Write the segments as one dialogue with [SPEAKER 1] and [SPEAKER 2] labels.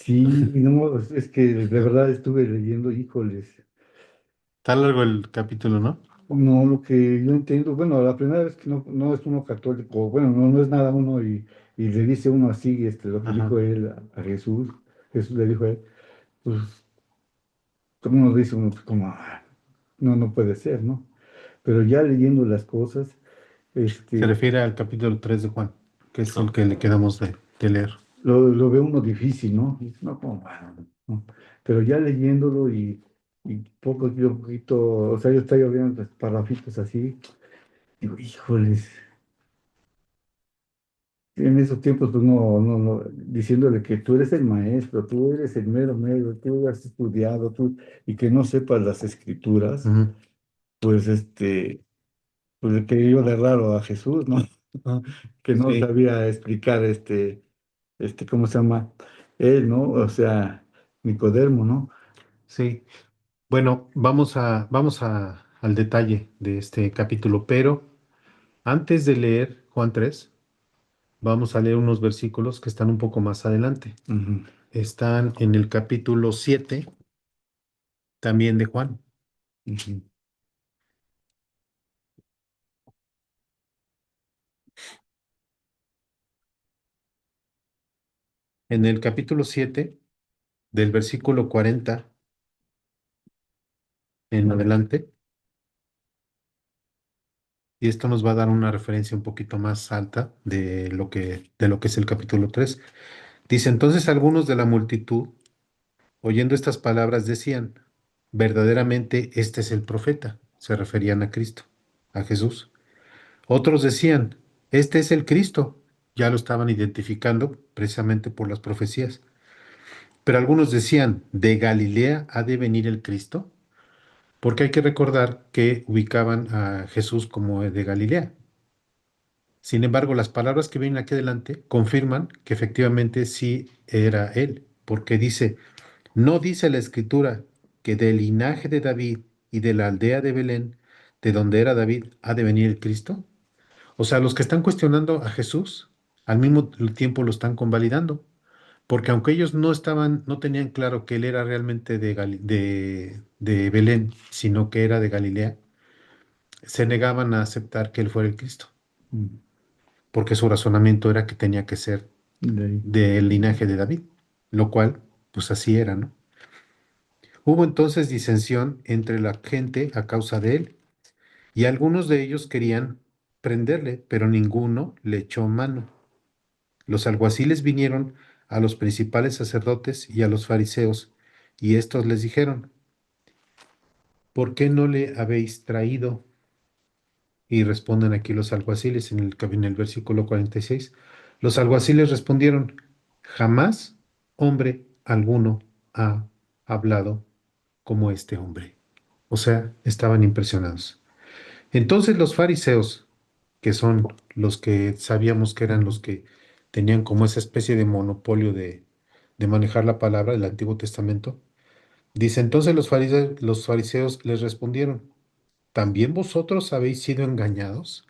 [SPEAKER 1] Sí, no, es que de verdad estuve leyendo, híjoles.
[SPEAKER 2] Está largo el capítulo, ¿no?
[SPEAKER 1] No, lo que yo entiendo, bueno, la primera vez que no es uno católico, bueno, no es nada uno y le dice uno así, lo que
[SPEAKER 2] Ajá.
[SPEAKER 1] dijo él a Jesús, Jesús le dijo a él, pues, como uno dice uno, pues, como, no puede ser, ¿no? Pero ya leyendo las cosas,
[SPEAKER 2] Se
[SPEAKER 1] este,
[SPEAKER 2] refiere al capítulo 3 de Juan, que es el que le quedamos de leer.
[SPEAKER 1] lo ve uno difícil, ¿no? Y dice, no, como, ¿no? Pero ya leyéndolo y poquito a poquito, o sea, yo estaba viendo los parrafitos así, digo, híjoles. En esos tiempos, pues no, diciéndole que tú eres el maestro, tú eres el mero mero, tú has estudiado, tú, y que no sepas las escrituras,
[SPEAKER 2] Ujú.
[SPEAKER 1] pues pues le creyó de raro a Jesús, ¿no? Que no
[SPEAKER 2] Sí,
[SPEAKER 1] sabía explicar ¿cómo se llama? Él, ¿no? O sea, Nicodemo, ¿no?
[SPEAKER 2] sí. Bueno, al detalle de este capítulo, pero antes de leer Juan 3, vamos a leer unos versículos que están un poco más adelante.
[SPEAKER 1] Ujú,
[SPEAKER 2] Están en el capítulo 7 también de Juan.
[SPEAKER 1] ujú.
[SPEAKER 2] En el capítulo 7 del versículo 40 en adelante, y esto nos va a dar una referencia un poquito más alta de lo que es el capítulo 3. Dice, entonces algunos de la multitud, oyendo estas palabras, decían, verdaderamente este es el profeta. Se referían a Cristo, a Jesús. Otros decían, este es el Cristo. Ya lo estaban identificando precisamente por las profecías. Pero algunos decían, ¿de Galilea ha de venir el Cristo? Porque hay que recordar que ubicaban a Jesús como de Galilea. Sin embargo, las palabras que vienen aquí adelante confirman que efectivamente sí era él, porque dice, ¿no dice la escritura que del linaje de David y de la aldea de Belén, de donde era David, ha de venir el Cristo? O sea, los que están cuestionando a Jesús, al mismo tiempo lo están convalidando, porque aunque ellos no tenían claro que él era realmente de Belén, sino que era de Galilea, se negaban a aceptar que él fuera el Cristo,
[SPEAKER 1] Ujú.
[SPEAKER 2] porque su razonamiento era que tenía que ser
[SPEAKER 1] De ahí.
[SPEAKER 2] del linaje de David, lo cual, pues así era, ¿no? Hubo entonces disensión entre la gente a causa de él, y algunos de ellos querían prenderle, pero ninguno le echó mano. Los alguaciles vinieron a los principales sacerdotes y a los fariseos, y estos les dijeron, ¿por qué no le habéis traído? Y responden aquí los alguaciles en el versículo 46. Los alguaciles respondieron, jamás hombre alguno ha hablado como este hombre. O sea, estaban impresionados. Entonces los fariseos, que son los que sabíamos que eran los
[SPEAKER 1] Ujú.
[SPEAKER 2] que tenían como esa especie de monopolio de manejar la palabra del Antiguo Testamento, dice, entonces los fariseos les respondieron, ¿también vosotros habéis sido engañados?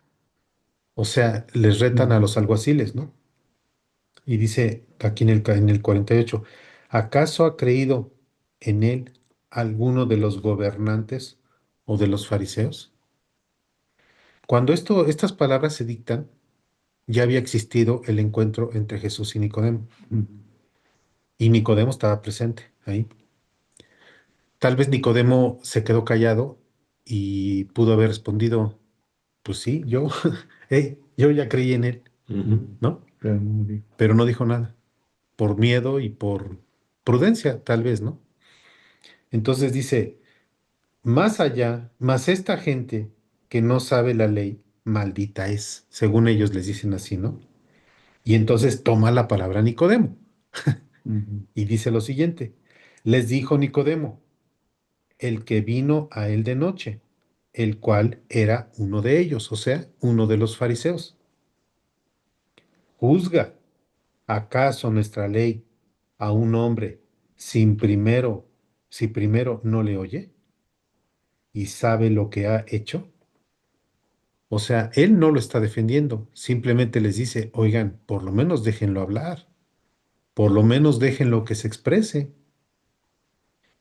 [SPEAKER 2] O sea, les retan a
[SPEAKER 1] Ujú.
[SPEAKER 2] los alguaciles, ¿no? Y dice aquí en el 48, ¿acaso ha creído en él alguno de los gobernantes o de los fariseos? Cuando estas palabras se dictan, ya había existido el encuentro entre Jesús y Nicodemo,
[SPEAKER 1] Ujú.
[SPEAKER 2] y Nicodemo estaba presente ahí. Tal vez Nicodemo se quedó callado y pudo haber respondido, pues sí, yo, yo ya creí en él,
[SPEAKER 1] Ujú.
[SPEAKER 2] ¿no?
[SPEAKER 1] Pero no digo.
[SPEAKER 2] Pero no dijo nada, por miedo y por prudencia, tal vez, ¿no? Entonces dice, más allá, más esta gente que no sabe la ley, maldita es, según ellos les dicen así, ¿no? Y entonces toma la palabra Nicodemo
[SPEAKER 1] Ujú.
[SPEAKER 2] y dice lo siguiente, les dijo Nicodemo, el que vino a él de noche, el cual era uno de ellos, o sea, uno de los fariseos. Juzga, ¿acaso nuestra ley a un hombre sin primero, si primero no le oye y sabe lo que ha hecho? O sea, él no lo está defendiendo, simplemente les dice, oigan, por lo menos déjenlo hablar. Por lo menos déjenlo que se exprese.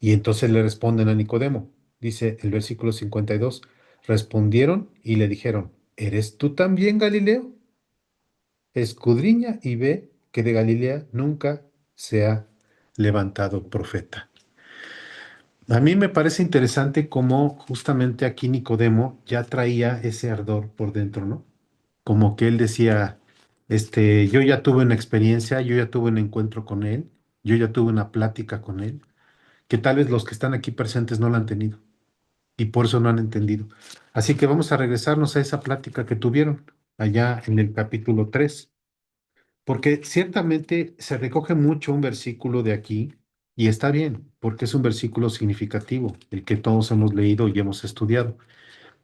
[SPEAKER 2] Y entonces le responden a Nicodemo. Dice el versículo 52. Respondieron y le dijeron, ¿eres tú también Galileo? Escudriña y ve que de Galilea nunca se ha levantado profeta. A mí me parece interesante cómo justamente aquí Nicodemo ya traía ese ardor por dentro, ¿no? Como que él decía, yo ya tuve una experiencia, yo ya tuve un encuentro con él, yo ya tuve una plática con él, que tal vez los que están aquí presentes no la han tenido y por eso no han entendido. Así que vamos a regresarnos a esa plática que tuvieron allá en el capítulo 3. Porque ciertamente se recoge mucho un versículo de aquí y está bien, porque es un versículo significativo, el que todos hemos leído y hemos estudiado.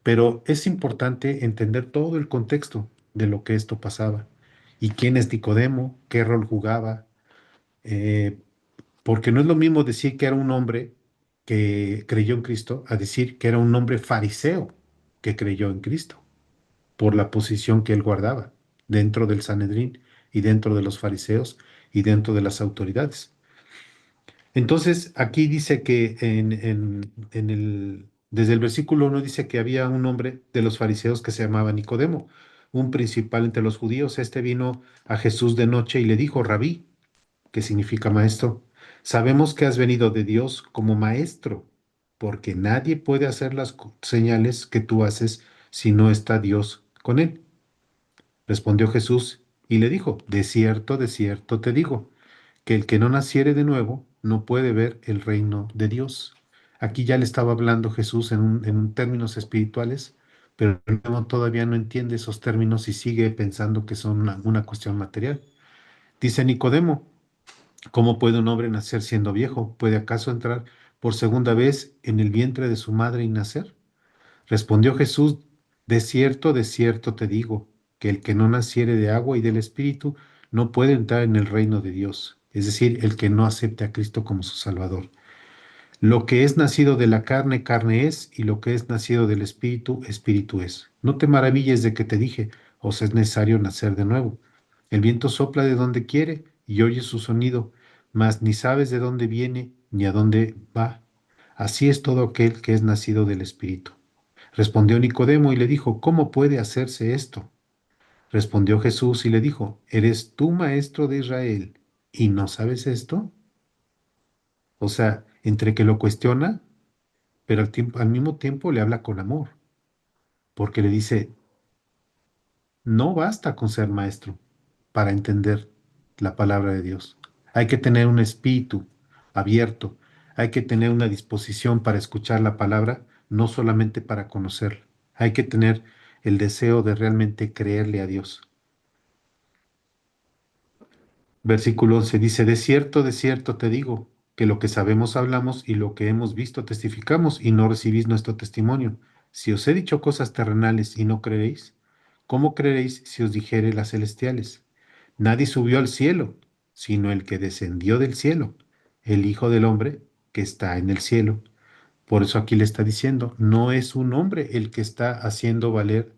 [SPEAKER 2] Pero es importante entender todo el contexto de lo que esto pasaba y quién es Nicodemo, qué rol jugaba, eh, porque no es lo mismo decir que era un hombre que creyó en Cristo a decir que era un hombre fariseo que creyó en Cristo por la posición que él guardaba dentro del Sanedrín y dentro de los fariseos y dentro de las autoridades. Entonces, aquí dice que desde el versículo 1 dice que había un hombre de los fariseos que se llamaba Nicodemo, un principal entre los judíos. Este vino a Jesús de noche y le dijo, Rabí, que significa maestro, sabemos que has venido de Dios como maestro, porque nadie puede hacer las señales que tú haces si no está Dios con él. Respondió Jesús y le dijo, de cierto te digo, que el que no naciere de nuevo no puede ver el reino de Dios. Aquí ya le estaba hablando Jesús en términos espirituales, pero todavía no entiende esos términos y sigue pensando que son una cuestión material. Dice Nicodemo, ¿cómo puede un hombre nacer siendo viejo? ¿Puede acaso entrar por segunda vez en el vientre de su madre y nacer? Respondió Jesús, de cierto te digo, que el que no naciere de agua y del Espíritu no puede entrar en el reino de Dios, es decir, el que no acepte a Cristo como su Salvador. Lo que es nacido de la carne, carne es, y lo que es nacido del Espíritu, Espíritu es. No te maravilles de que te dije, os es necesario nacer de nuevo. El viento sopla de donde quiere y oyes su sonido, mas ni sabes de dónde viene ni a dónde va. Así es todo aquel que es nacido del Espíritu. Respondió Nicodemo y le dijo, ¿cómo puede hacerse esto? Respondió Jesús y le dijo, ¿eres tú maestro de Israel y no sabes esto? O sea, entre que lo cuestiona, pero al mismo tiempo le habla con amor, porque le dice, no basta con ser maestro para entender la palabra de Dios. Hay que tener un espíritu abierto, hay que tener una disposición para escuchar la palabra, no solamente para conocerla. Hay que tener el deseo de realmente creerle a Dios. Versículo 11 dice, de cierto te digo, que lo que sabemos hablamos y lo que hemos visto testificamos y no recibís nuestro testimonio. Si os he dicho cosas terrenales y no creéis, ¿cómo creeréis si os dijere las celestiales? Nadie subió al cielo, sino el que descendió del cielo, el Hijo del Hombre que está en el cielo. Por eso aquí le está diciendo, no es un hombre el que está haciendo valer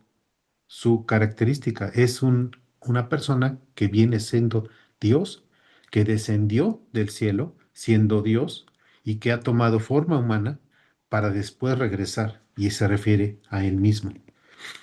[SPEAKER 2] su característica. Es una persona que viene siendo Dios, que descendió del cielo siendo Dios y que ha tomado forma humana para después regresar, y se refiere a él mismo.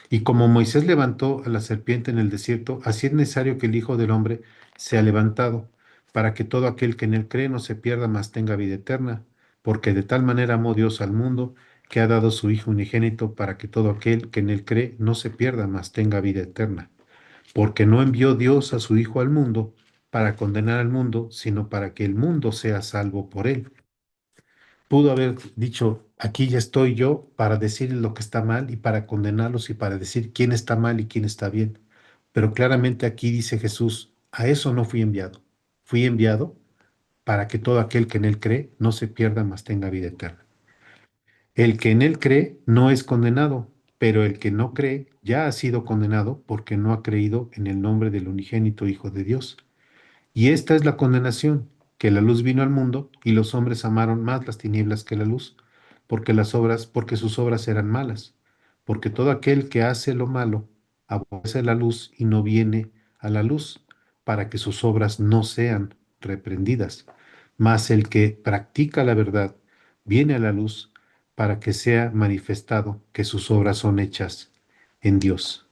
[SPEAKER 2] Y como Moisés levantó a la serpiente en el desierto, así es necesario que el Hijo del Hombre sea levantado, para que todo aquel que en él cree no se pierda, mas tenga vida eterna, porque de tal manera amó Dios al mundo, que ha dado su Hijo unigénito, para que todo aquel que en él cree no se pierda, mas tenga vida eterna. Porque no envió Dios a su Hijo al mundo para condenar al mundo, sino para que el mundo sea salvo por él. Pudo haber dicho, aquí ya estoy yo para decir lo que está mal y para condenarlos y para decir quién está mal y quién está bien. Pero claramente aquí dice Jesús, a eso no fui enviado. Fui enviado para que todo aquel que en él cree no se pierda, mas tenga vida eterna. El que en él cree no es condenado, pero el que no cree ya ha sido condenado porque no ha creído en el nombre del unigénito Hijo de Dios. Y esta es la condenación, que la luz vino al mundo y los hombres amaron más las tinieblas que la luz, porque sus obras eran malas. Porque todo aquel que hace lo malo aborrece la luz y no viene a la luz, para que sus obras no sean reprendidas. Mas el que practica la verdad viene a la luz para que sea manifestado que sus obras son hechas en Dios.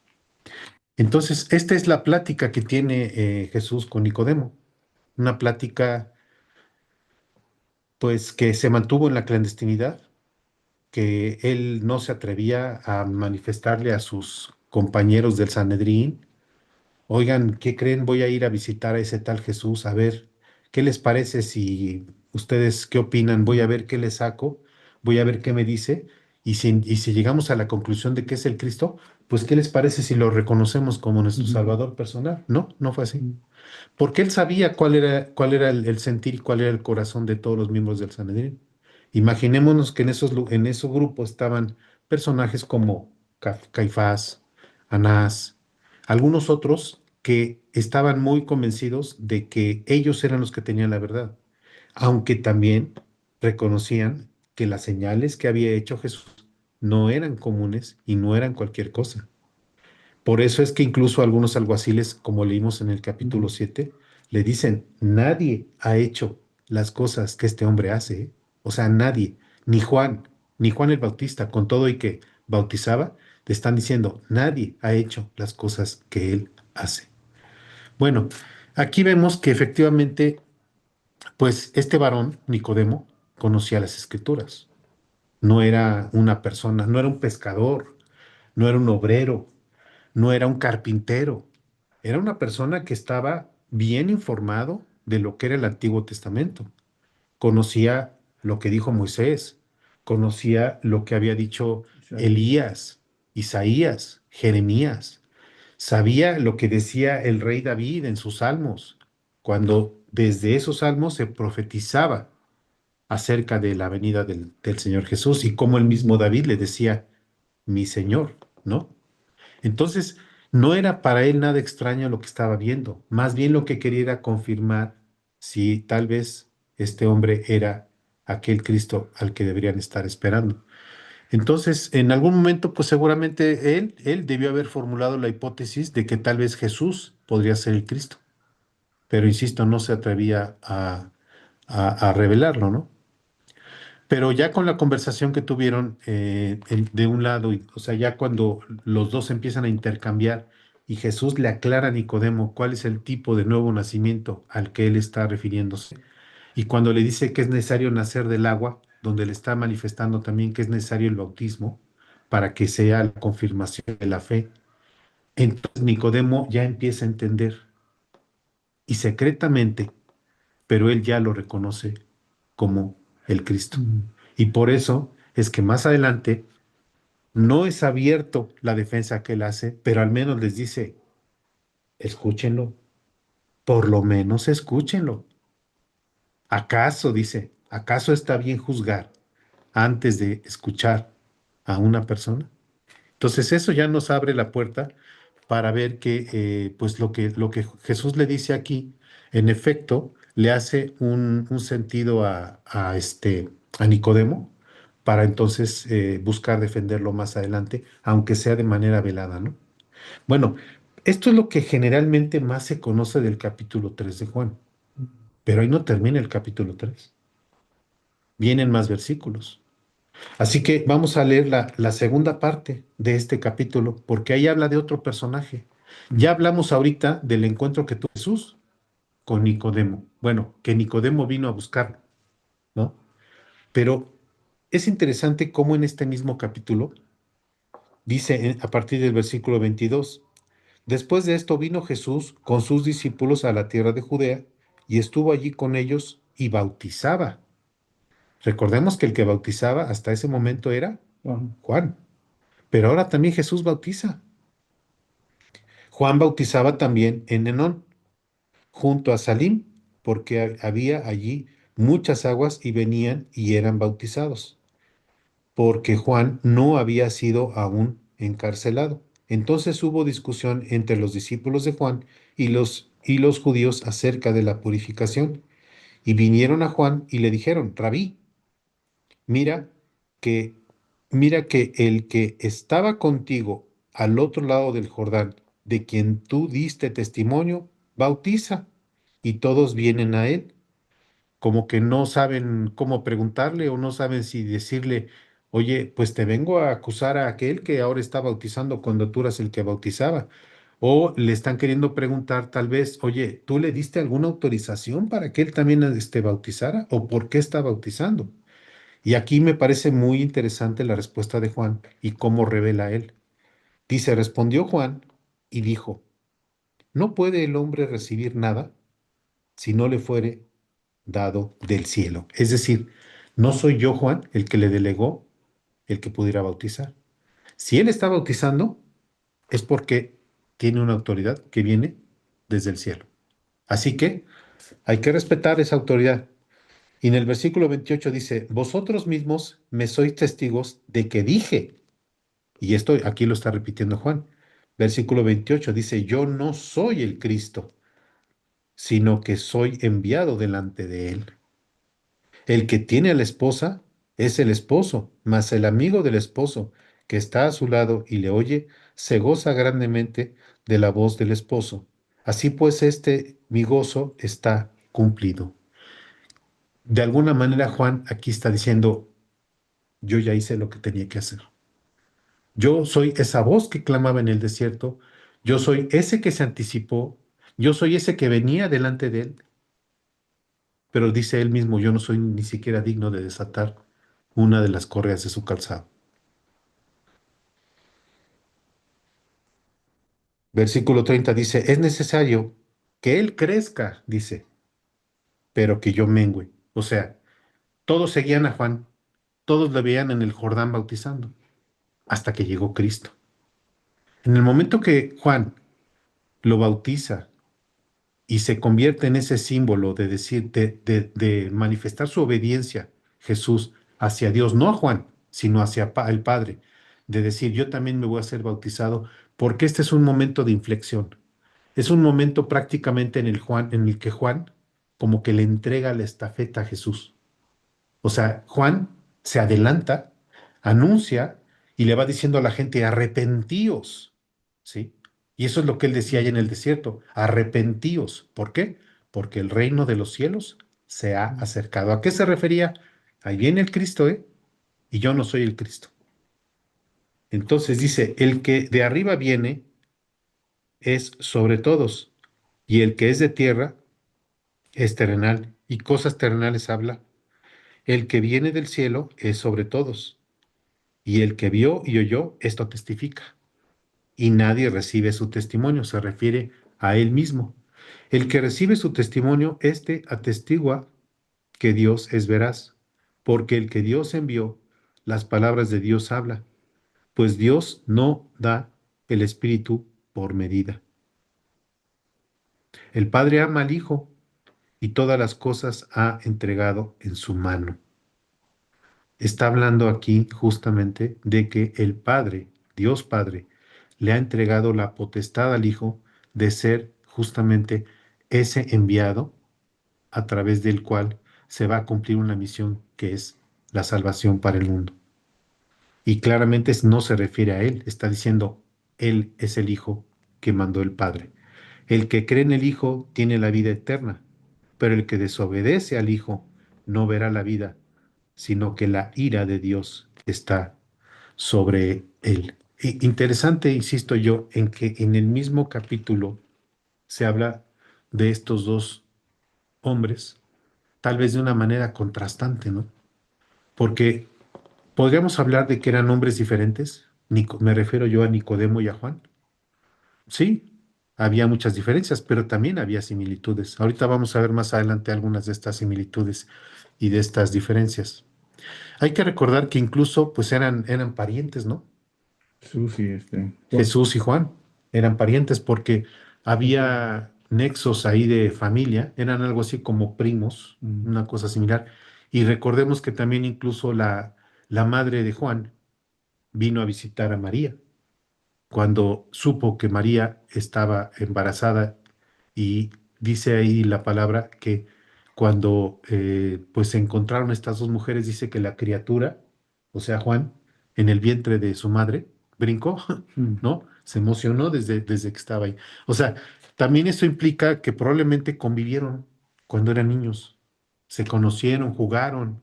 [SPEAKER 2] Entonces, esta es la plática que tiene Jesús con Nicodemo. Una plática, pues, que se mantuvo en la clandestinidad, que él no se atrevía a manifestarle a sus compañeros del Sanedrín. Oigan, ¿qué creen? Voy a ir a visitar a ese tal Jesús, a ver qué les parece, si ustedes qué opinan, voy a ver qué les saco, voy a ver qué me dice, y si llegamos a la conclusión de que es el Cristo, pues ¿qué les parece si lo reconocemos como nuestro
[SPEAKER 1] Ujú.
[SPEAKER 2] Salvador personal? No, no fue así. Porque él sabía cuál era el sentir y cuál era el corazón de todos los miembros del Sanedrín. Imaginémonos que en ese grupo estaban personajes como Caifás, Anás, algunos otros que estaban muy convencidos de que ellos eran los que tenían la verdad, aunque también reconocían que las señales que había hecho Jesús no eran comunes y no eran cualquier cosa. Por eso es que incluso algunos alguaciles, como leímos en el capítulo
[SPEAKER 1] Ujú.
[SPEAKER 2] 7, le dicen, nadie ha hecho las cosas que este hombre hace, ¿eh? O sea, nadie, ni Juan el Bautista, con todo y que bautizaba, le están diciendo, nadie ha hecho las cosas que él hace. Bueno, aquí vemos que efectivamente, pues este varón, Nicodemo, conocía las escrituras. No era una persona, no era un pescador, no era un obrero, no era un carpintero, era una persona que estaba bien informado de lo que era el Antiguo Testamento. Conocía lo que dijo Moisés, conocía lo que había dicho
[SPEAKER 1] Isaías.
[SPEAKER 2] Elías, Isaías, Jeremías. Sabía lo que decía el rey David en sus salmos, cuando desde esos salmos se profetizaba acerca de la venida del Señor Jesús y cómo el mismo David le decía, mi Señor, ¿no? Entonces, no era para él nada extraño lo que estaba viendo, más bien lo que quería era confirmar si tal vez este hombre era aquel Cristo al que deberían estar esperando. Entonces, en algún momento, pues seguramente él debió haber formulado la hipótesis de que tal vez Jesús podría ser el Cristo, pero insisto, no se atrevía a revelarlo, ¿no? Pero ya con la conversación que tuvieron de un lado, o sea, ya cuando los dos empiezan a intercambiar y Jesús le aclara a Nicodemo cuál es el tipo de nuevo nacimiento al que él está refiriéndose, y cuando le dice que es necesario nacer del agua, donde le está manifestando también que es necesario el bautismo para que sea la confirmación de la fe, entonces Nicodemo ya empieza a entender y secretamente, pero él ya lo reconoce como el Cristo.
[SPEAKER 1] Ujú.
[SPEAKER 2] Y por eso es que más adelante no es abierto la defensa que él hace, pero al menos les dice, escúchenlo, por lo menos escúchenlo. ¿Acaso, dice, acaso está bien juzgar antes de escuchar a una persona? Entonces eso ya nos abre la puerta para ver que pues lo que Jesús le dice aquí, en efecto, le hace un sentido a Nicodemo para entonces buscar defenderlo más adelante, aunque sea de manera velada, ¿no? Bueno, esto es lo que generalmente más se conoce del capítulo 3 de Juan, pero ahí no termina el capítulo 3. Vienen más versículos. Así que vamos a leer la segunda parte de este capítulo, porque ahí habla de otro personaje. Ya hablamos ahorita del encuentro que tuvo Jesús con Nicodemo. Bueno, que Nicodemo vino a buscar, ¿no? Pero es interesante cómo en este mismo capítulo dice a partir del versículo 22, después de esto vino Jesús con sus discípulos a la tierra de Judea y estuvo allí con ellos y bautizaba. Recordemos que el que bautizaba hasta ese momento era
[SPEAKER 1] Juan.
[SPEAKER 2] Juan. Pero ahora también Jesús bautiza. Juan bautizaba también en Enón, junto a Salim, porque había allí muchas aguas y venían y eran bautizados, porque Juan no había sido aún encarcelado. Entonces hubo discusión entre los discípulos de Juan y los judíos acerca de la purificación. Y vinieron a Juan y le dijeron, Rabí, mira que, mira que el que estaba contigo al otro lado del Jordán, de quien tú diste testimonio, bautiza, y todos vienen a él, como que no saben cómo preguntarle o no saben si decirle, oye, pues te vengo a acusar a aquel que ahora está bautizando cuando tú eras el que bautizaba. O le están queriendo preguntar tal vez, oye, ¿tú le diste alguna autorización para que él también bautizara? ¿O por qué está bautizando? Y aquí me parece muy interesante la respuesta de Juan y cómo revela él. Dice, respondió Juan y dijo, no puede el hombre recibir nada si no le fuere dado del cielo. Es decir, no soy yo, Juan, el que le delegó el que pudiera bautizar. Si él está bautizando, es porque tiene una autoridad que viene desde el cielo. Así que hay que respetar esa autoridad. Y en el versículo 28 dice, vosotros mismos me sois testigos de que dije, y esto aquí lo está repitiendo Juan. Versículo 28 dice, yo no soy el Cristo, sino que soy enviado delante de él. El que tiene a la esposa es el esposo, mas el amigo del esposo que está a su lado y le oye, se goza grandemente de la voz del esposo. Así pues, mi gozo está cumplido. De alguna manera, Juan aquí está diciendo, yo ya hice lo que tenía que hacer. Yo soy esa voz que clamaba en el desierto, yo soy ese que se anticipó, yo soy ese que venía delante de él, pero dice él mismo, yo no soy ni siquiera digno de desatar una de las correas de su calzado. Versículo 30 dice, es necesario que él crezca, dice, pero que yo mengüe. O sea, todos seguían a Juan, todos le veían en el Jordán bautizando, hasta que llegó Cristo. En el momento que Juan lo bautiza y se convierte en ese símbolo de decir, de manifestar su obediencia, Jesús, hacia Dios, no a Juan, sino hacia el Padre, de decir, yo también me voy a ser bautizado, porque este es un momento de inflexión. Es un momento prácticamente en el que Juan como que le entrega la estafeta a Jesús. O sea, Juan se adelanta, anuncia y le va diciendo a la gente, arrepentíos, ¿sí? Y eso es lo que él decía allá en el desierto, arrepentíos. ¿Por qué? Porque el reino de los cielos se ha acercado. ¿A qué se refería? Ahí viene el Cristo, ¿eh? Y yo no soy el Cristo. Entonces dice, el que de arriba viene es sobre todos, y el que es de tierra es terrenal, y cosas terrenales habla. El que viene del cielo es sobre todos, y el que vio y oyó, esto testifica. Y nadie recibe su testimonio, se refiere a él mismo. El que recibe su testimonio, este atestigua que Dios es veraz, porque el que Dios envió, las palabras de Dios habla, pues Dios no da el Espíritu por medida. El Padre ama al Hijo y todas las cosas ha entregado en su mano. Está hablando aquí justamente de que el Padre, Dios Padre, le ha entregado la potestad al Hijo de ser justamente ese enviado a través del cual se va a cumplir una misión que es la salvación para el mundo. Y claramente no se refiere a Él, está diciendo, Él es el Hijo que mandó el Padre. El que cree en el Hijo tiene la vida eterna, pero el que desobedece al Hijo no verá la vida, sino que la ira de Dios está sobre él. Interesante, insisto yo, en que en el mismo capítulo se habla de estos dos hombres, tal vez de una manera contrastante, ¿no? Porque podríamos hablar de que eran hombres diferentes, me refiero yo a Nicodemo y a Juan. Sí, había muchas diferencias, pero también había similitudes. Ahorita vamos a ver más adelante algunas de estas similitudes y de estas diferencias. Hay que recordar que incluso pues eran parientes, ¿no?
[SPEAKER 1] Jesús y Juan.
[SPEAKER 2] Jesús y Juan eran parientes porque había nexos ahí de familia, eran algo así como primos,
[SPEAKER 1] Mm.
[SPEAKER 2] una cosa similar. Y recordemos que también incluso la madre de Juan vino a visitar a María cuando supo que María estaba embarazada y dice ahí la palabra que cuando pues se encontraron estas dos mujeres, dice que la criatura, o sea, Juan, en el vientre de su madre, brincó,
[SPEAKER 1] Mm.
[SPEAKER 2] ¿no? Se emocionó desde que estaba ahí. O sea, También eso implica que probablemente convivieron cuando eran niños, se conocieron, jugaron,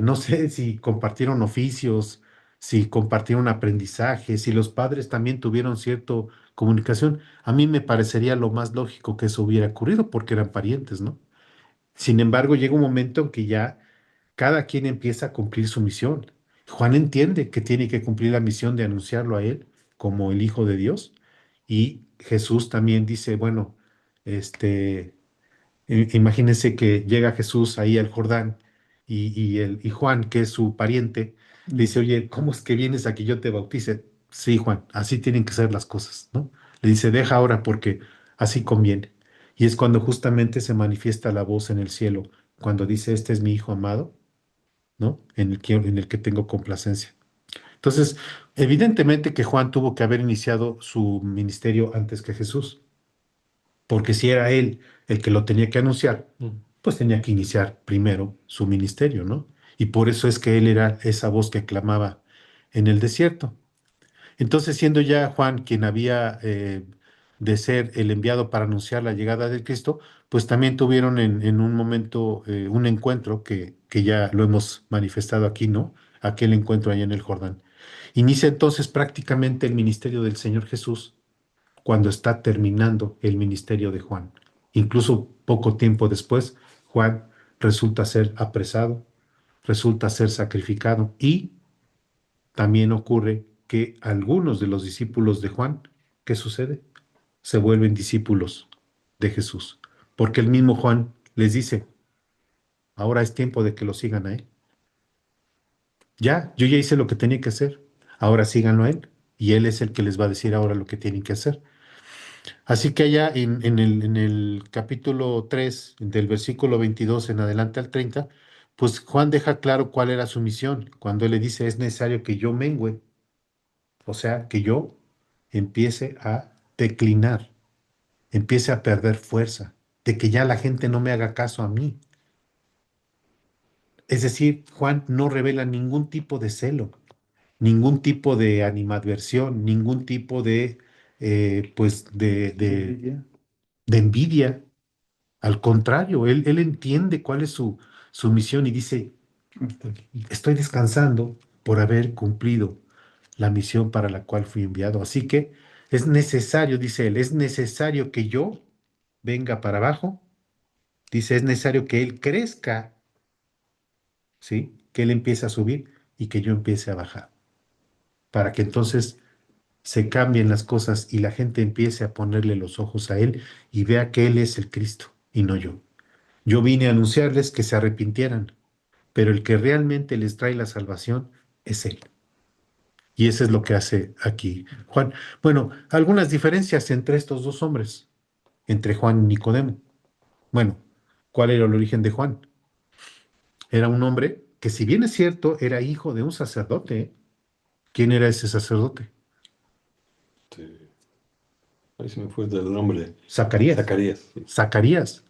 [SPEAKER 2] no sé si compartieron oficios, si compartieron aprendizaje, si los padres también tuvieron cierta comunicación. A mí me parecería lo más lógico que eso hubiera ocurrido porque eran parientes, ¿no? Sin embargo, llega un momento en que ya cada quien empieza a cumplir su misión. Juan entiende que tiene que cumplir la misión de anunciarlo a él como el Hijo de Dios. Y Jesús también dice, bueno, este, imagínense que llega Jesús ahí al Jordán y Juan, que es su pariente, le
[SPEAKER 1] Mm.
[SPEAKER 2] dice, oye, ¿cómo es que vienes a que yo te bautice? Sí, Juan, así tienen que ser las cosas, ¿no? Le dice, deja ahora porque así conviene. Y es cuando justamente se manifiesta la voz en el cielo, cuando dice, este es mi Hijo amado, ¿no? En el que tengo complacencia. Entonces, evidentemente que Juan tuvo que haber iniciado su ministerio antes que Jesús, porque si era él el que lo tenía que anunciar, pues tenía que iniciar primero su ministerio, ¿no? Y por eso es que él era esa voz que clamaba en el desierto. Entonces, siendo ya Juan quien había de ser el enviado para anunciar la llegada de Cristo, pues también tuvieron en un momento un encuentro que ya lo hemos manifestado aquí, ¿no? Aquel encuentro allá en el Jordán. Inicia entonces prácticamente el ministerio del Señor Jesús cuando está terminando el ministerio de Juan. Incluso poco tiempo después, Juan resulta ser apresado, resulta ser sacrificado y también ocurre que algunos de los discípulos de Juan, ¿qué sucede? Se vuelven discípulos de Jesús, porque el mismo Juan les dice, ahora es tiempo de que lo sigan a él. Ya, yo ya hice lo que tenía que hacer, ahora síganlo a él, y él es el que les va a decir ahora lo que tienen que hacer. Así que allá en el capítulo 3 del versículo 22 en adelante al 30, pues Juan deja claro cuál era su misión, cuando él le dice, es necesario que yo mengüe, o sea, que yo empiece a declinar, empiece a perder fuerza, de que ya la gente no me haga caso a mí. Es decir, Juan no revela ningún tipo de celo, ningún tipo de animadversión, ningún tipo de, pues,
[SPEAKER 1] Envidia.
[SPEAKER 2] de envidia. Al contrario, él entiende cuál es su misión y dice,
[SPEAKER 1] Hasta aquí.
[SPEAKER 2] estoy descansando por haber cumplido la misión para la cual fui enviado. Así que es necesario, dice él, es necesario que yo venga para abajo. Dice, es necesario que él crezca, ¿sí? Que él empiece a subir y que yo empiece a bajar, para que entonces se cambien las cosas y la gente empiece a ponerle los ojos a él y vea que él es el Cristo y no yo. Yo vine a anunciarles que se arrepintieran, pero el que realmente les trae la salvación es Él. Y eso es lo que hace aquí Juan. Bueno, algunas diferencias entre estos dos hombres, entre Juan y Nicodemo. Bueno, ¿cuál era el origen de Juan? Era un hombre que, si bien es cierto, era hijo de un sacerdote. ¿Eh? ¿Quién era ese sacerdote?
[SPEAKER 3] Sí. Ahí se me fue del nombre.
[SPEAKER 2] Zacarías.
[SPEAKER 3] Zacarías. Sí.
[SPEAKER 2] Zacarías.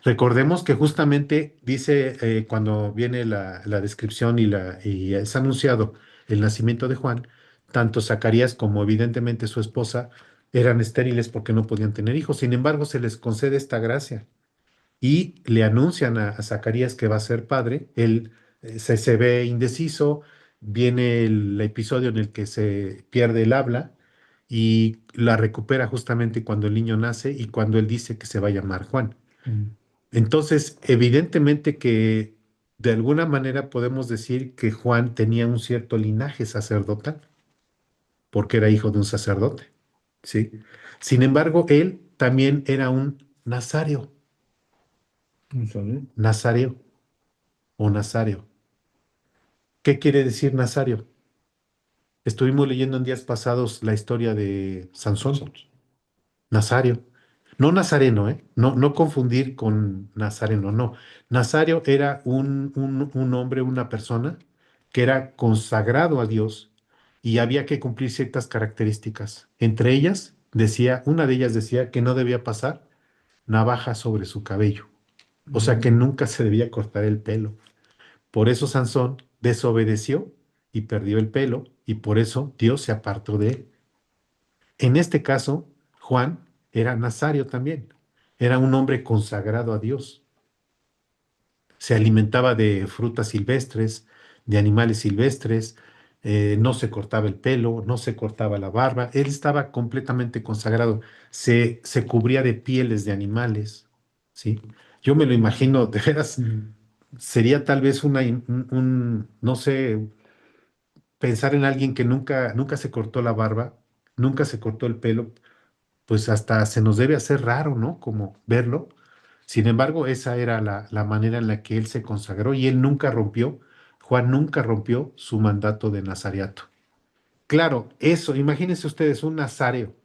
[SPEAKER 2] Recordemos que justamente dice cuando viene la descripción y es anunciado el nacimiento de Juan, tanto Zacarías como evidentemente su esposa eran estériles porque no podían tener hijos. Sin embargo, se les concede esta gracia y le anuncian a Zacarías que va a ser padre. Él se ve indeciso, viene el episodio en el que se pierde el habla y la recupera justamente cuando el niño nace y cuando él dice que se va a llamar Juan.
[SPEAKER 1] Mm.
[SPEAKER 2] Entonces, evidentemente que de alguna manera podemos decir que Juan tenía un cierto linaje sacerdotal, porque era hijo de un sacerdote, ¿sí? Sin embargo, él también era un nazareo,
[SPEAKER 1] ¿No sabe?
[SPEAKER 2] nazareo o nazareo. ¿Qué quiere decir nazareo? Estuvimos leyendo en días pasados la historia de Sansón, Nazario. No Nazareno, ¿eh? No, no confundir con Nazareno, no. Nazario era un hombre, una persona que era consagrado a Dios y había que cumplir ciertas características. Entre ellas, una de ellas decía que no debía pasar navaja sobre su cabello, o sea que
[SPEAKER 1] Mm.
[SPEAKER 2] nunca se debía cortar el pelo. Por eso Sansón desobedeció y perdió el pelo y por eso Dios se apartó de él. En este caso, Juan era nazario también. Era un hombre consagrado a Dios. Se alimentaba de frutas silvestres, de animales silvestres, no se cortaba el pelo, no se cortaba la barba. Él estaba completamente consagrado. Se cubría de pieles de animales, ¿sí? Yo me lo imagino, de veras,
[SPEAKER 1] Mm.
[SPEAKER 2] sería tal vez no sé, pensar en alguien que nunca se cortó la barba, nunca se cortó el pelo, pues hasta se nos debe hacer raro, ¿no? Como verlo. Sin embargo, esa era la manera en la que él se consagró y él nunca rompió, Juan nunca rompió su mandato de nazareato. Claro, eso, imagínense ustedes un nazareo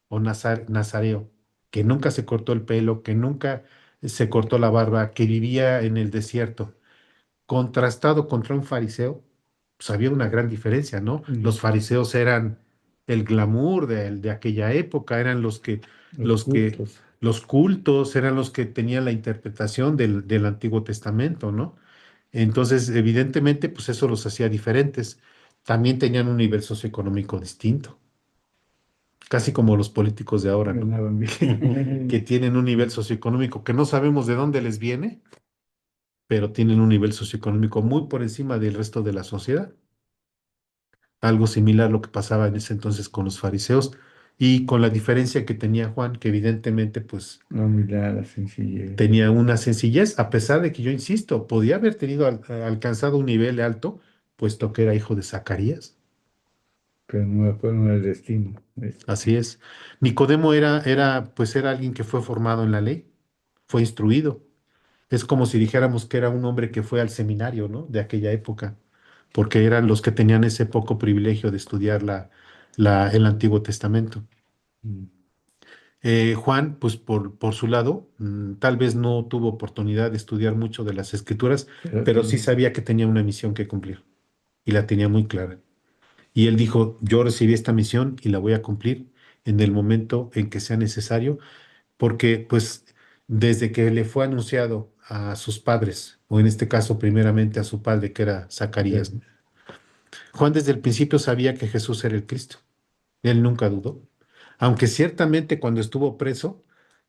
[SPEAKER 2] o nazareo que nunca se cortó el pelo, que nunca se cortó la barba, que vivía en el desierto contrastado contra un fariseo, pues había una gran diferencia, ¿no?
[SPEAKER 1] Mm.
[SPEAKER 2] Los fariseos eran el glamour de aquella época, eran
[SPEAKER 1] Los
[SPEAKER 2] los que,
[SPEAKER 1] cultos.
[SPEAKER 2] los cultos, eran los que tenían la interpretación del Antiguo Testamento, ¿no? Entonces, evidentemente, pues eso los hacía diferentes. También tenían un nivel socioeconómico distinto, casi como los políticos de ahora, ¿no?
[SPEAKER 1] Ganaban
[SPEAKER 2] Que
[SPEAKER 1] bien.
[SPEAKER 2] tienen un nivel socioeconómico que no sabemos de dónde les viene, pero tienen un nivel socioeconómico muy por encima del resto de la sociedad. Algo similar a lo que pasaba en ese entonces con los fariseos y con la diferencia que tenía Juan, que evidentemente pues
[SPEAKER 1] La humildad, la sencillez.
[SPEAKER 2] tenía una sencillez, a pesar de que yo insisto, podía haber tenido alcanzado un nivel alto, puesto que era hijo de Zacarías.
[SPEAKER 1] Pero no fue no el destino.
[SPEAKER 2] Así es. Nicodemo pues era alguien que fue formado en la ley, fue instruido. Es como si dijéramos que era un hombre que fue al seminario, ¿no? De aquella época, porque eran los que tenían ese poco privilegio de estudiar el Antiguo Testamento.
[SPEAKER 1] Mm.
[SPEAKER 2] Juan, pues por su lado, tal vez no tuvo oportunidad de estudiar mucho de las Escrituras,
[SPEAKER 1] Pero
[SPEAKER 2] pero sí
[SPEAKER 1] tiene,
[SPEAKER 2] sabía que tenía una misión que cumplir y la tenía muy clara. Y él dijo, yo recibí esta misión y la voy a cumplir en el momento en que sea necesario porque pues desde que le fue anunciado a sus padres, o en este caso primeramente a su padre que era Zacarías, ¿no? Juan desde el principio sabía que Jesús era el Cristo. Él nunca dudó. Aunque ciertamente cuando estuvo preso,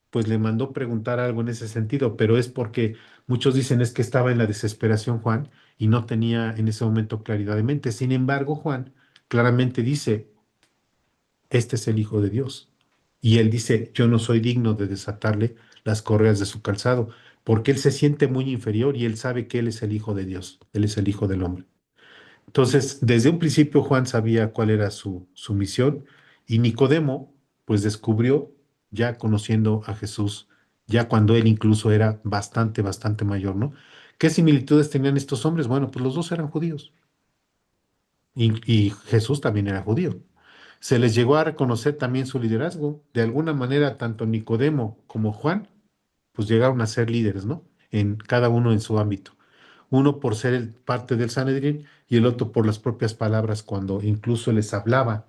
[SPEAKER 2] pues le mandó preguntar algo en ese sentido, pero es porque muchos dicen es que estaba en la desesperación Juan y no tenía en ese momento claridad de mente. Sin embargo, Juan claramente dice, este es el Hijo de Dios. Y él dice, yo no soy digno de desatarle las correas de su calzado, porque él se siente muy inferior y él sabe que él es el Hijo de Dios, él es el Hijo del hombre. Entonces, desde un principio Juan sabía cuál era su misión y Nicodemo, pues descubrió, ya conociendo a Jesús, ya cuando él incluso era bastante mayor, ¿no? ¿Qué similitudes tenían estos hombres? Bueno, pues los dos eran judíos y Jesús también era judío. Se les llegó a reconocer también su liderazgo. De alguna manera, tanto Nicodemo como Juan, pues llegaron a ser líderes, ¿no? En cada uno en su ámbito. Uno por ser parte del Sanedrín y el otro por las propias palabras cuando incluso les hablaba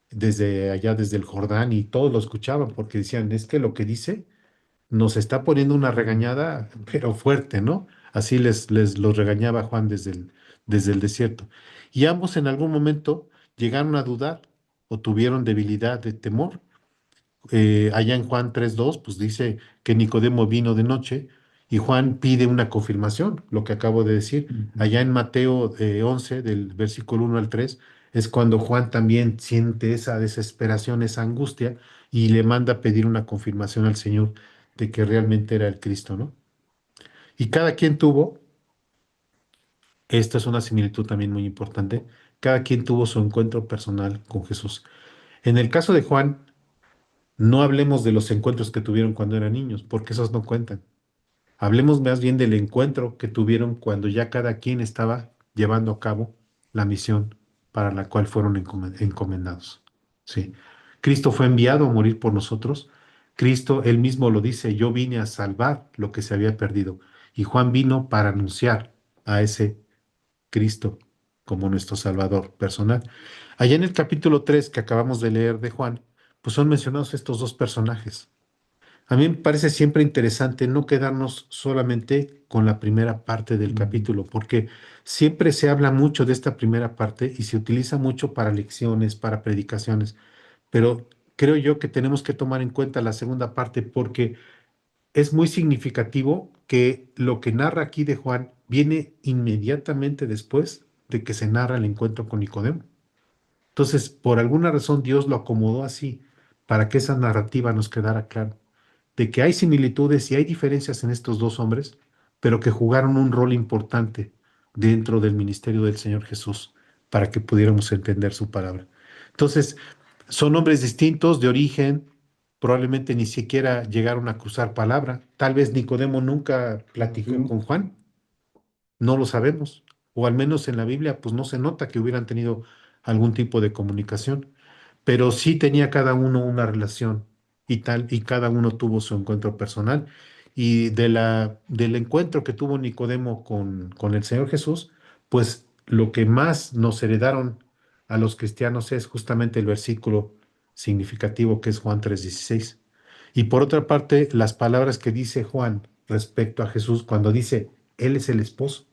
[SPEAKER 2] desde allá, desde el Jordán y todos lo escuchaban porque decían, es que lo que dice nos está poniendo una regañada, pero fuerte, ¿no? Así les los regañaba Juan desde el desierto. Y ambos en algún momento llegaron a dudar o tuvieron debilidad de temor. Allá en Juan 3:2, pues dice que Nicodemo vino de noche y Juan pide una confirmación, lo que acabo de decir.
[SPEAKER 1] ujú.
[SPEAKER 2] Allá en Mateo 11, del versículo 1 al 3, es cuando Juan también siente esa desesperación, esa angustia y le manda a pedir una confirmación al Señor de que realmente era el Cristo, ¿no? Y cada quien tuvo, esta es una similitud también muy importante, cada quien tuvo su encuentro personal con Jesús. En el caso de Juan, no hablemos de los encuentros que tuvieron cuando eran niños, porque esos no cuentan. Hablemos más bien del encuentro que tuvieron cuando ya cada quien estaba llevando a cabo la misión para la cual fueron encomendados. Sí. Cristo fue enviado a morir por nosotros. Cristo, él mismo lo dice, yo vine a salvar lo que se había perdido. Y Juan vino para anunciar a ese Cristo como nuestro Salvador personal. Allá en el capítulo 3 que acabamos de leer de Juan, pues son mencionados estos dos personajes. A mí me parece siempre interesante no quedarnos solamente con la primera parte del
[SPEAKER 1] Ujú.
[SPEAKER 2] capítulo, porque siempre se habla mucho de esta primera parte y se utiliza mucho para lecciones, para predicaciones, pero creo yo que tenemos que tomar en cuenta la segunda parte porque es muy significativo que lo que narra aquí de Juan viene inmediatamente después de que se narra el encuentro con Nicodemo. Entonces, por alguna razón Dios lo acomodó así para que esa narrativa nos quedara clara, de que hay similitudes y hay diferencias en estos dos hombres, pero que jugaron un rol importante dentro del ministerio del Señor Jesús para que pudiéramos entender su palabra. Entonces, son hombres distintos de origen, probablemente ni siquiera llegaron a cruzar palabra. Tal vez Nicodemo nunca platicó
[SPEAKER 1] Sí.
[SPEAKER 2] con Juan, no lo sabemos, o al menos en la Biblia, pues no se nota que hubieran tenido algún tipo de comunicación, pero sí tenía cada uno una relación y tal, y cada uno tuvo su encuentro personal. Y del encuentro que tuvo Nicodemo con el Señor Jesús, pues lo que más nos heredaron a los cristianos es justamente el versículo significativo que es Juan 3:16. Y por otra parte, las palabras que dice Juan respecto a Jesús cuando dice, Él es el esposo.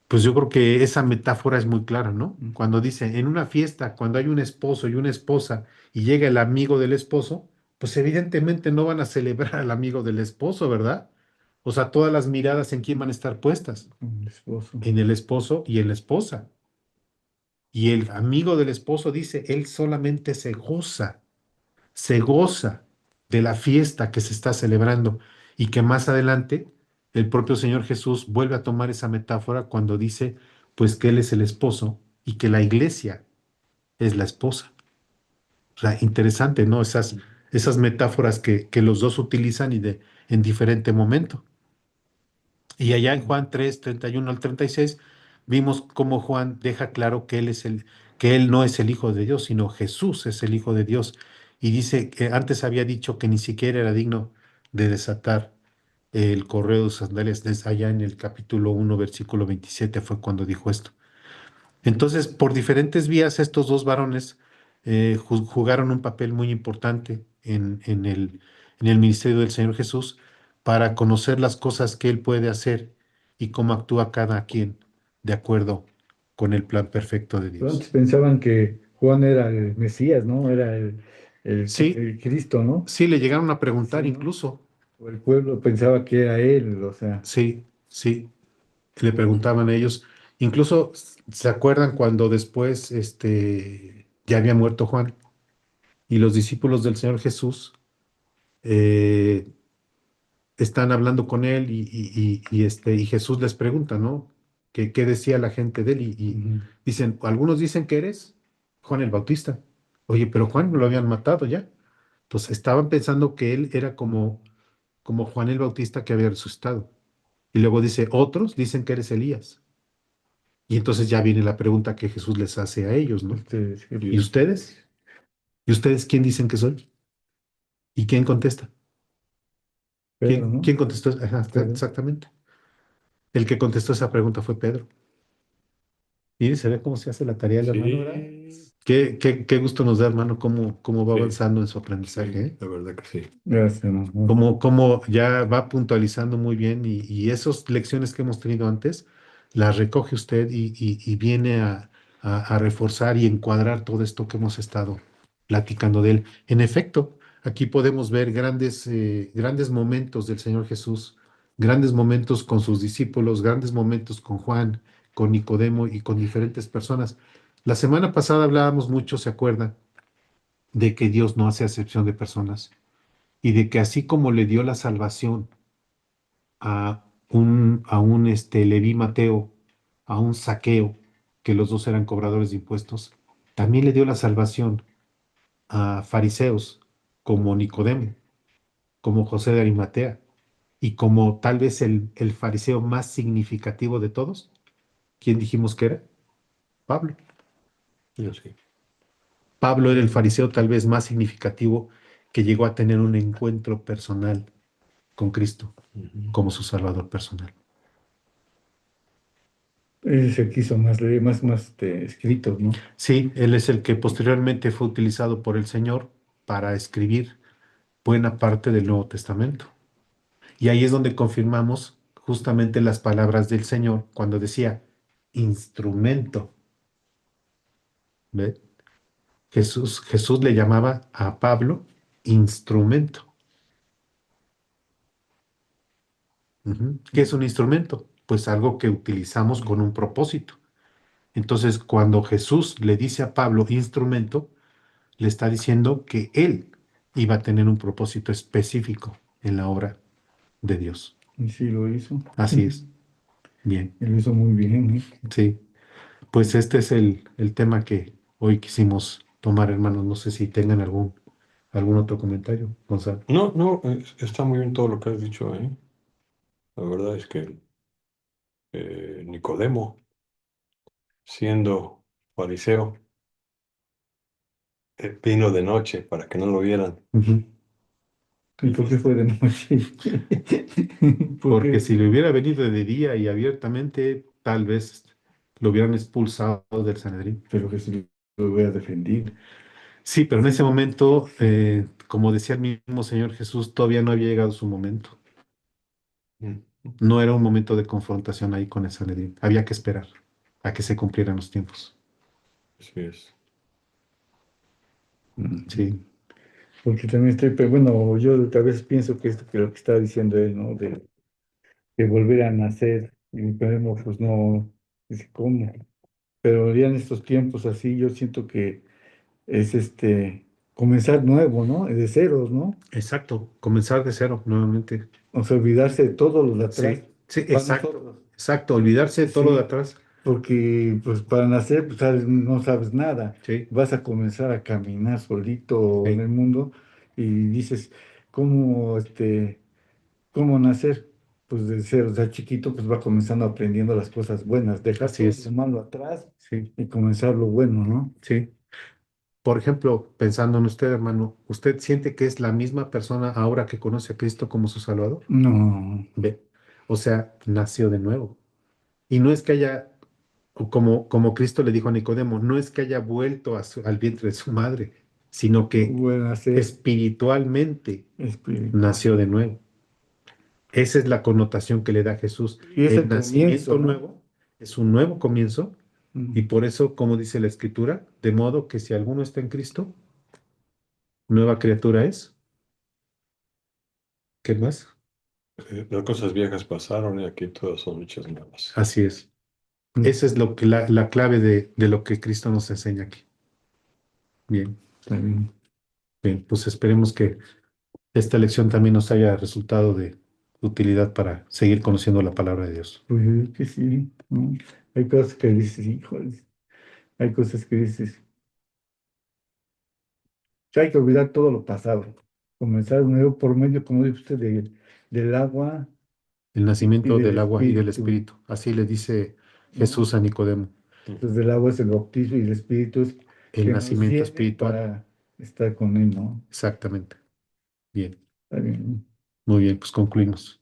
[SPEAKER 2] Pues yo creo que esa metáfora es muy clara, ¿no? Cuando dice, en una fiesta, cuando hay un esposo y una esposa y llega el amigo del esposo, pues evidentemente no van a celebrar al amigo del esposo, ¿verdad? O sea, todas las miradas en quién van a estar puestas,
[SPEAKER 1] Con el esposo.
[SPEAKER 2] en el esposo y en la esposa. Y el amigo del esposo dice, él solamente se goza de la fiesta que se está celebrando y que más adelante el propio Señor Jesús vuelve a tomar esa metáfora cuando dice, pues que Él es el esposo y que la iglesia es la esposa. O sea, interesante, ¿no? Esas metáforas que los dos utilizan en diferente momento. Y allá en Juan 3:31 al 36 vimos cómo Juan deja claro que él no es el Hijo de Dios, sino Jesús es el Hijo de Dios. Y dice que antes había dicho que ni siquiera era digno de desatar el correo de sus sandalias. Allá en el capítulo 1 versículo 27 fue cuando dijo esto. Entonces, por diferentes vías, estos dos varones jugaron un papel muy importante en el ministerio del Señor Jesús para conocer las cosas que Él puede hacer y cómo actúa cada quien de acuerdo con el plan perfecto de
[SPEAKER 1] Pero antes
[SPEAKER 2] Dios.
[SPEAKER 1] pensaban que Juan era el Mesías, ¿no? Era
[SPEAKER 2] Sí,
[SPEAKER 1] el Cristo, ¿no?
[SPEAKER 2] sí, le llegaron a
[SPEAKER 1] Sí,
[SPEAKER 2] preguntar
[SPEAKER 1] ¿no?
[SPEAKER 2] incluso.
[SPEAKER 1] O el pueblo pensaba que era él, o sea.
[SPEAKER 2] Sí, sí, le preguntaban a ellos. Incluso, ¿se acuerdan cuando después ya había muerto Juan y los discípulos del Señor Jesús eh, están hablando con él y Jesús les pregunta, ¿no? ¿Qué decía la gente de él? Y
[SPEAKER 1] Ujú.
[SPEAKER 2] dicen, algunos dicen que eres Juan el Bautista. Oye, pero Juan lo habían matado ya. Entonces estaban pensando que él era como Juan el Bautista que había resucitado. Y luego dice, otros dicen que eres Elías. Y entonces ya viene la pregunta que Jesús les hace a ellos, ¿no?
[SPEAKER 1] Ustedes,
[SPEAKER 2] ¿Y ustedes? ¿Y ustedes quién dicen que soy? ¿Y quién contesta?
[SPEAKER 1] Pedro, ¿no?
[SPEAKER 2] ¿Quién contestó? Ajá,
[SPEAKER 1] Pedro.
[SPEAKER 2] exactamente. El que contestó esa pregunta fue Pedro. Y se ve cómo se hace la tarea el hermano, ¿verdad?
[SPEAKER 3] Sí,
[SPEAKER 2] Qué gusto nos da, hermano, cómo va
[SPEAKER 3] sí,
[SPEAKER 2] avanzando en su
[SPEAKER 3] sí,
[SPEAKER 2] aprendizaje, ¿eh?
[SPEAKER 3] la verdad que sí.
[SPEAKER 1] Gracias, hermano.
[SPEAKER 2] Cómo ya va puntualizando muy bien y esas lecciones que hemos tenido antes, las recoge usted y viene a reforzar y encuadrar todo esto que hemos estado platicando de él. En efecto, aquí podemos ver grandes momentos del Señor Jesús, grandes momentos con sus discípulos, grandes momentos con Juan, con Nicodemo y con diferentes personas. La semana pasada hablábamos mucho, ¿se acuerdan? De que Dios no hace acepción de personas y de que así como le dio la salvación a un Leví Mateo, a un Zaqueo, que los dos eran cobradores de impuestos, también le dio la salvación a fariseos como Nicodemo, como José de Arimatea, y como tal vez el fariseo más significativo de todos. ¿Quién dijimos que era? Pablo.
[SPEAKER 3] Yo sí.
[SPEAKER 2] Pablo era el fariseo tal vez más significativo que llegó a tener un encuentro personal con Cristo
[SPEAKER 3] Ujú.
[SPEAKER 2] como su Salvador personal.
[SPEAKER 1] Ese es el que hizo más, escritos, ¿no?
[SPEAKER 2] Sí, él es el que posteriormente fue utilizado por el Señor para escribir buena parte del Nuevo Testamento. Y ahí es donde confirmamos justamente las palabras del Señor cuando decía instrumento, ¿ve? Jesús le llamaba a Pablo instrumento. Ujú. ¿Qué es un instrumento? Pues algo que utilizamos con un propósito. Entonces, cuando Jesús le dice a Pablo instrumento, le está diciendo que él iba a tener un propósito específico en la obra de Dios.
[SPEAKER 1] Y sí lo hizo.
[SPEAKER 2] Así es. Bien,
[SPEAKER 1] Y lo hizo muy bien, ¿eh?
[SPEAKER 2] sí. Pues este es el tema que hoy quisimos tomar, hermanos. No sé si tengan algún otro comentario, Gonzalo.
[SPEAKER 3] No, no, está muy bien todo lo que has dicho, ¿eh? La verdad es que Nicodemo, siendo fariseo, vino de noche para que no lo vieran.
[SPEAKER 2] Ujú.
[SPEAKER 1] ¿Y por qué fue de noche? ¿Por
[SPEAKER 2] Porque
[SPEAKER 1] qué?
[SPEAKER 2] si le hubiera venido de día y abiertamente, tal vez lo hubieran expulsado del Sanedrín.
[SPEAKER 1] Pero Jesús lo voy a defender.
[SPEAKER 2] Sí, pero en ese momento, como decía el mismo Señor Jesús, todavía no había llegado su momento.
[SPEAKER 3] Mm,
[SPEAKER 2] No era un momento de confrontación ahí con el Sanedrín. Había que esperar a que se cumplieran los tiempos.
[SPEAKER 3] así es.
[SPEAKER 1] Ujú.
[SPEAKER 2] Sí,
[SPEAKER 1] Porque también estoy, pero bueno, yo a veces pienso que esto que lo que estaba diciendo él, ¿no? De volver a nacer, y podemos, pues no, dice, ¿cómo? Pero ya en estos tiempos así, yo siento que es comenzar nuevo, ¿no? De ceros, ¿no?
[SPEAKER 2] exacto. Comenzar de cero nuevamente.
[SPEAKER 1] O sea, olvidarse de todo lo de atrás
[SPEAKER 2] Sí, sí,
[SPEAKER 1] para
[SPEAKER 2] exacto.
[SPEAKER 1] nosotros.
[SPEAKER 2] Exacto. Olvidarse de todo lo de
[SPEAKER 1] Sí,
[SPEAKER 2] atrás.
[SPEAKER 1] porque pues para nacer pues, no sabes nada.
[SPEAKER 2] Sí,
[SPEAKER 1] Vas a comenzar a caminar solito en
[SPEAKER 2] sí,
[SPEAKER 1] el mundo y dices, ¿cómo, cómo nacer? Pues de ser, o sea, chiquito, pues va comenzando aprendiendo las cosas buenas, dejar
[SPEAKER 2] así
[SPEAKER 1] todo lo
[SPEAKER 2] es.
[SPEAKER 1] malo atrás
[SPEAKER 2] Sí,
[SPEAKER 1] y comenzar lo bueno, ¿no?
[SPEAKER 2] sí. Por ejemplo, pensando en usted, hermano, ¿usted siente que es la misma persona ahora que conoce a Cristo como su Salvador?
[SPEAKER 1] No,
[SPEAKER 2] Ve. O sea, nació de nuevo. Y no es que haya, o como Cristo le dijo a Nicodemo, no es que haya vuelto al vientre de su madre, sino que
[SPEAKER 1] bueno, hacer
[SPEAKER 2] espiritualmente
[SPEAKER 1] espiritual.
[SPEAKER 2] nació de nuevo. Esa es la connotación que le da Jesús.
[SPEAKER 1] Y es
[SPEAKER 2] El
[SPEAKER 1] el comienzo,
[SPEAKER 2] nacimiento
[SPEAKER 1] ¿no?
[SPEAKER 2] nuevo es un nuevo comienzo y
[SPEAKER 1] Mm.
[SPEAKER 2] por eso, como dice la Escritura, de modo que si alguno está en Cristo, nueva criatura es. ¿Qué más?
[SPEAKER 3] Las cosas viejas pasaron y aquí todas son hechas nuevas.
[SPEAKER 2] Así es.
[SPEAKER 1] Mm.
[SPEAKER 2] Esa es lo que la clave de lo que Cristo nos enseña aquí. Bien,
[SPEAKER 1] Está bien.
[SPEAKER 2] bien, pues esperemos que esta lección también nos haya resultado de utilidad para seguir conociendo la palabra de Dios.
[SPEAKER 1] Pues es que sí, ¿no? Hay cosas que dices, híjoles, hay cosas que dices, ya hay que olvidar todo lo pasado, comenzar de nuevo por medio, como dice usted, del agua
[SPEAKER 2] El
[SPEAKER 1] y
[SPEAKER 2] nacimiento
[SPEAKER 1] del
[SPEAKER 2] del agua y del
[SPEAKER 1] espíritu,
[SPEAKER 2] espíritu. Así le dice
[SPEAKER 1] ¿no?
[SPEAKER 2] Jesús a Nicodemo.
[SPEAKER 3] Mm.
[SPEAKER 1] Entonces el agua es el bautismo y el espíritu es
[SPEAKER 2] El
[SPEAKER 1] que nos
[SPEAKER 2] nacimiento
[SPEAKER 1] llene
[SPEAKER 2] espiritual.
[SPEAKER 1] para estar con él, ¿no?
[SPEAKER 2] Exactamente. Bien,
[SPEAKER 1] Está bien.
[SPEAKER 2] muy bien, pues concluimos.